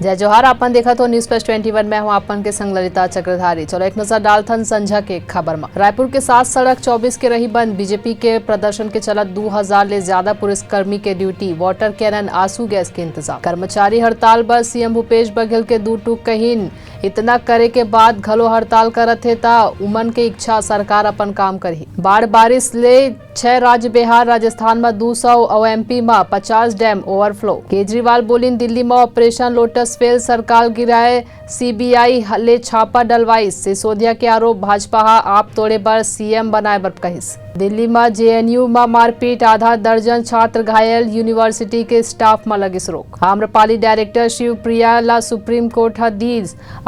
जय जोहार। आपन देखा तो न्यूज प्लस 21 में हूँ आपन के संग ललिता चक्रधारी। चलो एक नजर डालथन संझा के खबर में। रायपुर के 7 सड़क 24 के रही बंद। बीजेपी के प्रदर्शन के चलत 2000 ले ज्यादा पुलिसकर्मी के ड्यूटी, वाटर कैनन, आंसू गैस के इंतजाम। कर्मचारी हड़ताल पर सीएम भूपेश बघेल के दू टूक कहीन। इतना करे के बाद घलो हड़ताल करत है ता उमन के इच्छा सरकार अपन काम करही। बाढ़ बारिश ले 6 राज्य बिहार राजस्थान में 200 और एमपी में 50 dam overflow. Kejriwal Boolean Delhi में ऑपरेशन लोटस फेल, सरकार गिराए, सीबीआई ले छापा डलवाई। सिसोदिया के आरोप भाजपा आप तोड़े पर सीएम बनाए बर कहिस। दिल्ली में जेएनयू में मारपीट, आधा दर्जन छात्र घायल, यूनिवर्सिटी के स्टाफ में लगिस रोक। आम्रपाली डायरेक्टर शिवप्रिया ला सुप्रीम कोर्ट दी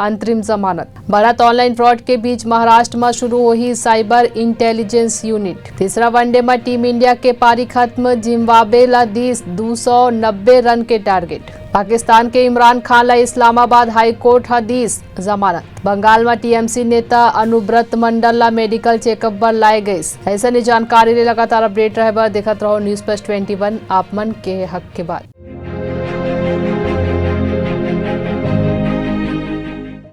अंतरिम जमानत। बढ़त ऑनलाइन फ्रॉड के बीच महाराष्ट्र में शुरू हुई साइबर इंटेलिजेंस यूनिट। तीसरा वनडे में टीम इंडिया के पारी खत्म, जिम्बाब्वे ला दी 290 रन के टारगेट। पाकिस्तान के इमरान खान ला इस्लामाबाद हाई कोर्ट हदीस जमानत। बंगाल में टीएमसी नेता अनुब्रत मंडल ला मेडिकल चेकअप पर लाए गए। ऐसे जानकारी ले लगातार अपडेट रहे देखत रहो न्यूज प्लस 21 आप मन के हक के बाद।